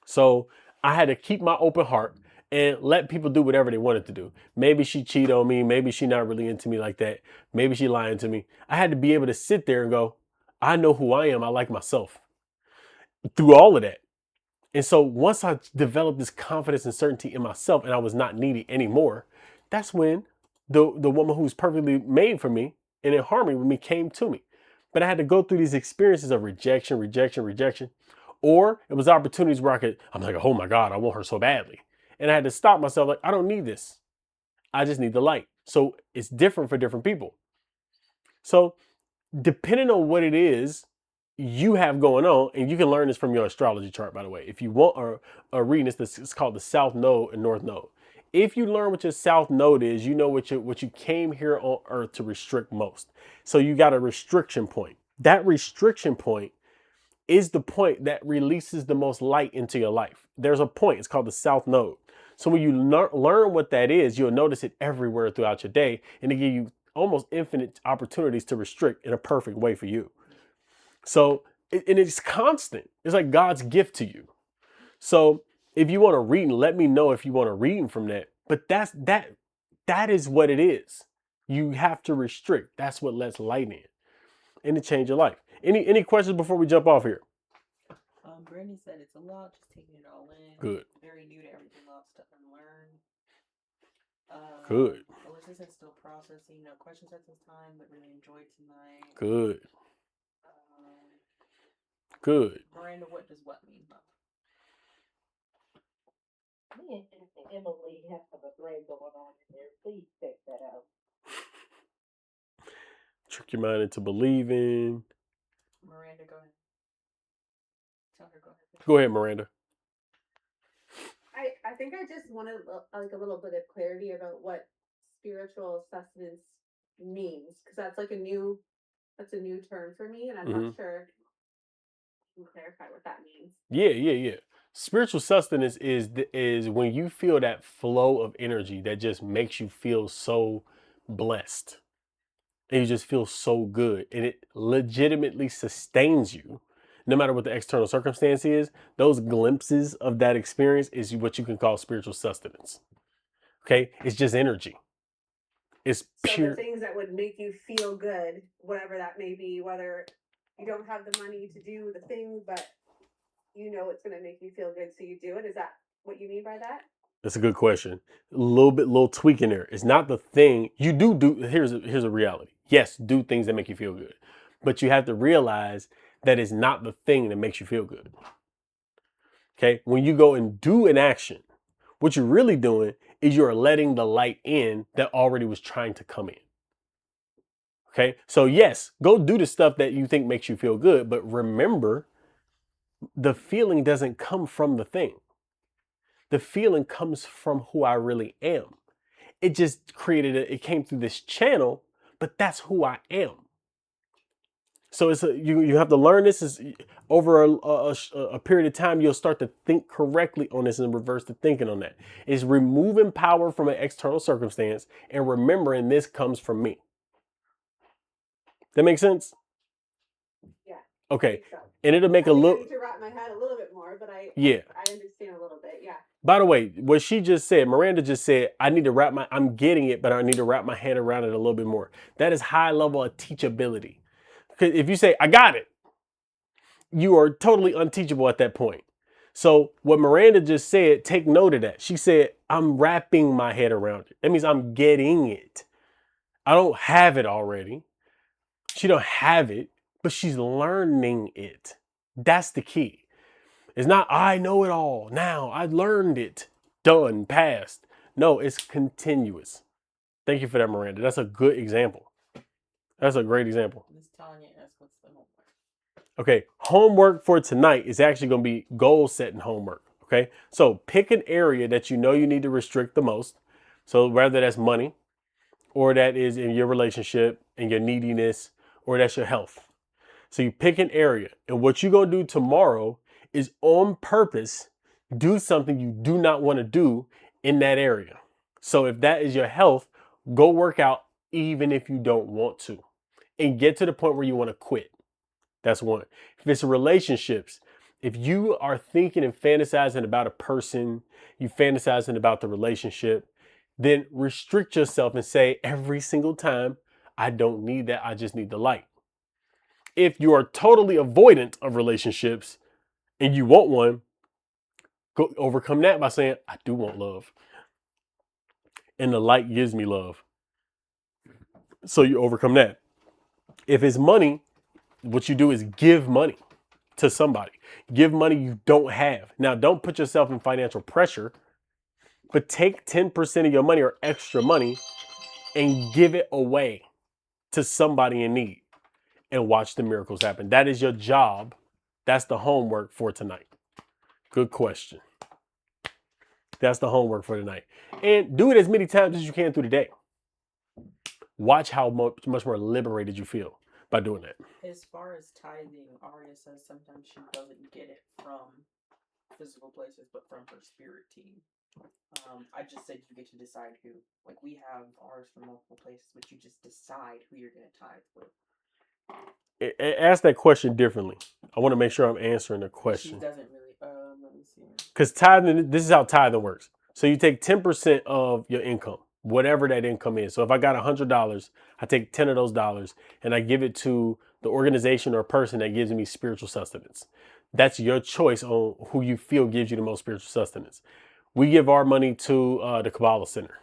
Speaker 1: So I had to keep my open heart and let people do whatever they wanted to do. Maybe she cheated on me. Maybe she not really into me like that. Maybe she lying to me. I had to be able to sit there and go, I know who I am. I like myself through all of that. And so once I developed this confidence and certainty in myself and I was not needy anymore, that's when the woman who's perfectly made for me and in harmony with me came to me. But I had to go through these experiences of rejection. Or it was opportunities where I'm like, oh my God, I want her so badly. And I had to stop myself like, I don't need this. I just need the light. So it's different for different people. So depending on what it is you have going on, and you can learn this from your astrology chart, by the way. If you want a reading, it's called the South Node and North Node. If you learn what your South Node is, you know what you came here on Earth to restrict most. So you got a restriction point. That restriction point is the point that releases the most light into your life. There's a point, it's called the South Node. So when you learn what that is, you'll notice it everywhere throughout your day, and it give you almost infinite opportunities to restrict in a perfect way for you. So, and it's constant. It's like God's gift to you. So if you want a reading, let me know if you want a reading from that. But that is what it is. You have to restrict. That's what lets light in and to change your life. Any questions before we jump off here?
Speaker 3: Brandy said it's a lot, just taking it all in.
Speaker 1: Good.
Speaker 3: Very new to everything, lots to unlearn.
Speaker 1: Good.
Speaker 3: Alyssa said still processing. No questions at this time, but really enjoyed tonight.
Speaker 1: Good. Good.
Speaker 3: Miranda, what does what mean?
Speaker 2: Me and Emily have a thread going on in there. Please check that out.
Speaker 1: Trick your mind into believing.
Speaker 3: Miranda, go ahead. Tell her, go ahead.
Speaker 1: Go ahead, Miranda.
Speaker 2: I think I just wanted like a little bit of clarity about what spiritual sustenance means, because that's a new term for me, and I'm not sure. You can clarify what that means.
Speaker 1: Yeah. Spiritual sustenance is when you feel that flow of energy that just makes you feel so blessed. and you just feel so good, and it legitimately sustains you no matter what the external circumstance is. Those glimpses of that experience is what you can call spiritual sustenance. Okay, it's just energy. It's
Speaker 4: So the
Speaker 1: pure.
Speaker 4: things that would make you feel good, whatever that may be, whether you don't have the money to do the thing, but you know it's going to make you feel good, so you do it. Is that what you mean by that?
Speaker 1: That's a good question. A little tweak in there. It's not the thing you do. Here's a reality. Yes, do things that make you feel good, but you have to realize that it's not the thing that makes you feel good. Okay, when you go and do an action, what you're really doing is you're letting the light in that already was trying to come in. Okay, so yes, go do the stuff that you think makes you feel good, but remember, the feeling doesn't come from the thing. The feeling comes from who I really am. It just it came through this channel, but that's who I am. So you have to learn this is over a period of time. You'll start to think correctly on this and reverse the thinking on that. Is removing power from an external circumstance and remembering this comes from me. That makes sense?
Speaker 4: Yeah.
Speaker 1: Okay.
Speaker 4: So.
Speaker 1: And it'll make
Speaker 4: I
Speaker 1: a
Speaker 4: think I
Speaker 1: little.
Speaker 4: need to wrap my head a little bit more, but I understand a little bit. Yeah.
Speaker 1: By the way, what she just said, Miranda just said, I'm getting it, but I need to wrap my head around it a little bit more. That is high level of teachability. Because if you say, I got it, you are totally unteachable at that point. So what Miranda just said, take note of that. She said, I'm wrapping my head around it. That means I'm getting it. I don't have it already. She don't have it, but she's learning it. That's the key. It's not, I know it all now. I learned it. Done, passed. No, it's continuous. Thank you for that, Miranda. That's a good example. That's a great example.
Speaker 3: Miss Tanya asked what's the homework.
Speaker 1: Okay, homework for tonight is actually going to be goal setting homework. Okay, so pick an area that you know you need to restrict the most. So whether that's money, or that is in your relationship and your neediness, or that's your health. So you pick an area, and what you're going to do tomorrow is on purpose do something you do not want to do in that area. So if that is your health, go work out even if you don't want to, and get to the point where you want to quit. That's one. If it's relationships, if you are thinking and fantasizing about a person, you fantasizing about the relationship, then restrict yourself and say every single time, I don't need that. I just need the light. If you are totally avoidant of relationships and you want one, go overcome that by saying, I do want love. And the light gives me love. So you overcome that. If it's money, what you do is give money to somebody. Give money you don't have. Now, don't put yourself in financial pressure, but take 10% of your money or extra money and give it away to somebody in need and watch the miracles happen. That is your job. That's the homework for tonight. Good question. That's the homework for tonight. And do it as many times as you can through the day. Watch how much more liberated you feel by doing that.
Speaker 3: As far as tithing, Aria says sometimes she doesn't get it from physical places, but from her spirit team. I just said you get to decide who. Like, we have ours from multiple places, but you just decide who you're going to tithe with.
Speaker 1: Ask that question differently. I want to make sure I'm answering the question.
Speaker 3: She doesn't really. Let me see.
Speaker 1: Because tithing, this is how tithing works. So you take 10% of your income, whatever that income is. So if I got $100, I take 10 of those dollars and I give it to the organization or person that gives me spiritual sustenance. That's your choice on who you feel gives you the most spiritual sustenance. We give our money to the Kabbalah Center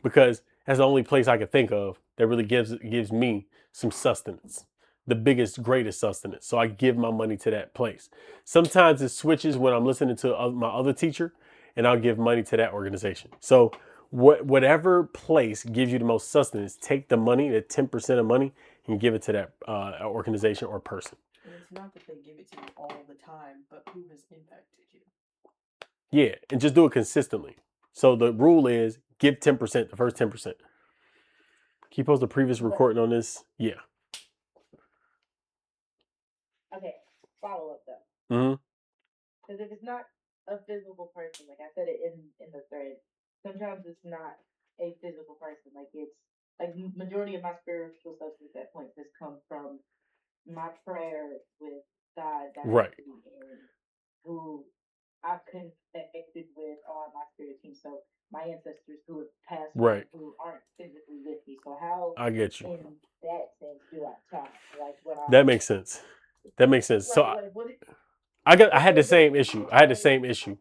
Speaker 1: because that's the only place I can think of that really gives me some sustenance, the biggest, greatest sustenance. So I give my money to that place. Sometimes it switches when I'm listening to my other teacher, and I'll give money to that organization. So whatever place gives you the most sustenance, take the money, the 10% of money, and give it to that organization or person.
Speaker 3: And it's not that they give it to you all the time, but who has impacted you?
Speaker 1: Yeah, and just do it consistently. So the rule is give 10%, the first 10%. Can you post the previous recording on this? Yeah.
Speaker 4: Okay. Follow up though.
Speaker 1: Mm-hmm.
Speaker 5: Because if it's not a physical person, like I said it in the thread, sometimes it's not a physical person. Like it's like majority of my spiritual substance at points has come from my prayer with God
Speaker 1: Right.
Speaker 5: directly and who I've connected with on my spirit team. So my ancestors who have passed on
Speaker 1: Right.
Speaker 5: who aren't physically with me. So how
Speaker 1: I get you.
Speaker 5: in that sense do I tap? Like what
Speaker 1: That makes sense. That makes sense. So
Speaker 5: right, like what
Speaker 1: I had the same issue. I had the same issue.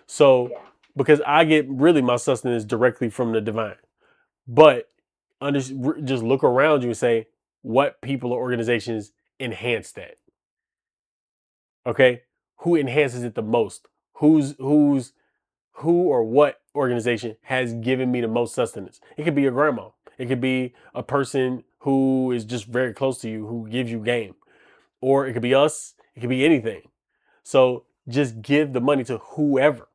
Speaker 1: So
Speaker 5: yeah.
Speaker 1: because I get really my sustenance directly from the divine, but just look around you and say what people or organizations enhance that. Okay, who enhances it the most? Who or what organization has given me the most sustenance? It could be your grandma. It could be a person who is just very close to you who gives you game, or it could be us. It could be anything. So just give the money to whoever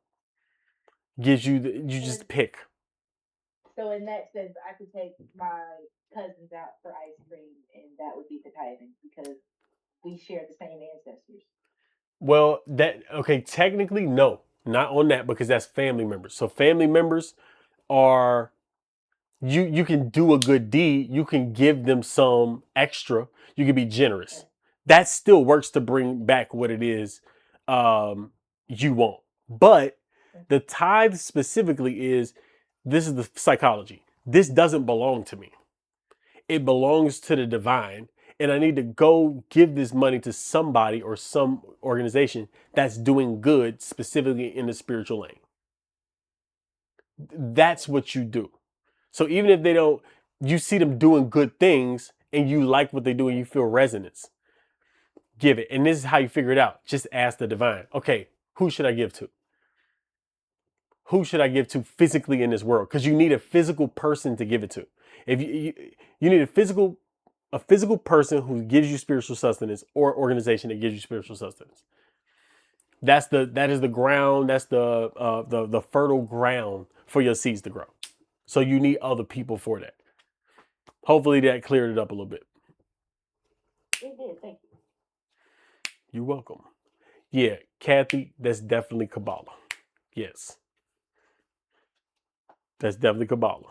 Speaker 1: gives you. You just pick.
Speaker 5: So in that sense, I could take my cousins out for ice cream, and that would be the tithing because we share the same ancestors.
Speaker 1: Well, technically no, not on that because that's family members. So family members are you can do a good deed, you can give them some extra, you can be generous. That still works to bring back what it is you want. But the tithe specifically this is the psychology. This doesn't belong to me. It belongs to the divine. And I need to go give this money to somebody or some organization that's doing good, specifically in the spiritual lane. That's what you do. So even if they don't, you see them doing good things and you like what they do and you feel resonance, give it. And this is how you figure it out. Just ask the divine. Okay, who should I give to? Who should I give to physically in this world? Because you need a physical person to give it to. If you need a physical person who gives you spiritual sustenance or organization that gives you spiritual sustenance. That is the ground. That's the fertile ground for your seeds to grow. So you need other people for that. Hopefully that cleared it up a little bit.
Speaker 5: It did, thank you.
Speaker 1: You're welcome. Yeah, Kathy, that's definitely Kabbalah. Yes. That's definitely Kabbalah.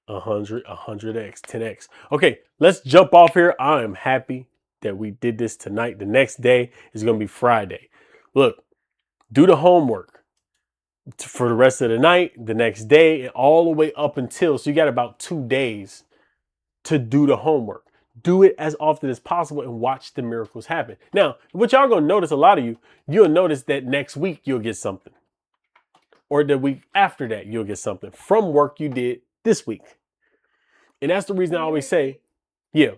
Speaker 1: 100x, 10x. Okay, let's jump off here. I am happy that we did this tonight. The next day is going to be Friday. Look, do the homework for the rest of the night, the next day, and all the way up until. So you got about 2 days to do the homework. Do it as often as possible and watch the miracles happen. Now, what y'all going to notice, a lot of you'll notice that next week you'll get something. Or the week after that, you'll get something from work you did this week. And that's the reason I always say, yeah.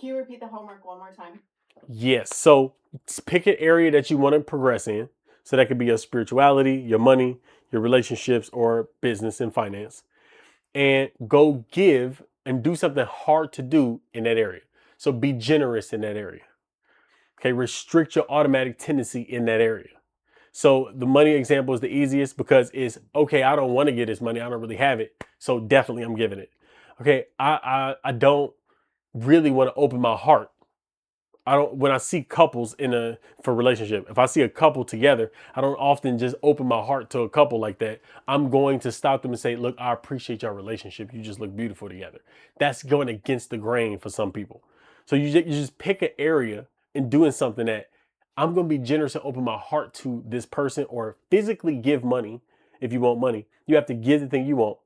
Speaker 2: Can you repeat the homework one more time?
Speaker 1: Yes. So pick an area that you want to progress in. So that could be your spirituality, your money, your relationships, or business and finance. And go give and do something hard to do in that area. So be generous in that area. Okay. Restrict your automatic tendency in that area. So the money example is the easiest because it's okay. I don't want to get this money. I don't really have it. So definitely I'm giving it. Okay. I don't really want to open my heart. When I see couples for relationship, if I see a couple together, I don't often just open my heart to a couple like that. I'm going to stop them and say, look, I appreciate your relationship. You just look beautiful together. That's going against the grain for some people. So you just pick an area and doing something that I'm going to be generous and open my heart to this person, or physically give money. If you want money, you have to give the thing you want.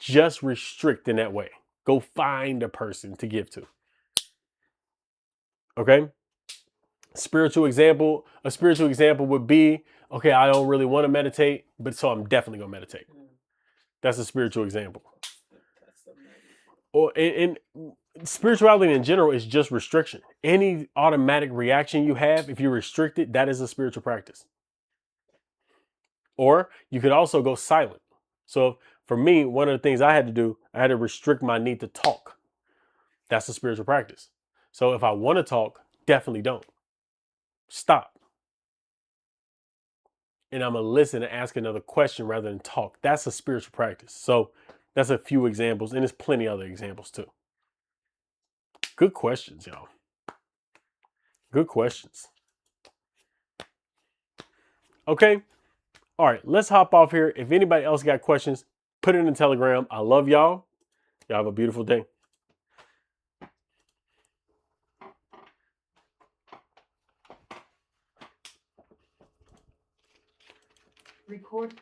Speaker 1: Just restrict in that way. Go find a person to give to. Okay. A spiritual example would be, okay, I don't really want to meditate, but so I'm definitely going to meditate. That's a spiritual example. Or and spirituality in general is just restriction. Any automatic reaction you have, if you restrict it, that is a spiritual practice. Or you could also go silent. So for me, one of the things I had to do, I had to restrict my need to talk. That's a spiritual practice. So if I want to talk, definitely don't. Stop. And I'm going to listen and ask another question rather than talk. That's a spiritual practice. So that's a few examples, and there's plenty other examples too. Good questions, y'all. Good questions. Okay. All right, let's hop off here. If anybody else got questions, Put it in the Telegram. I love y'all. Y'all have a beautiful day.
Speaker 5: Record.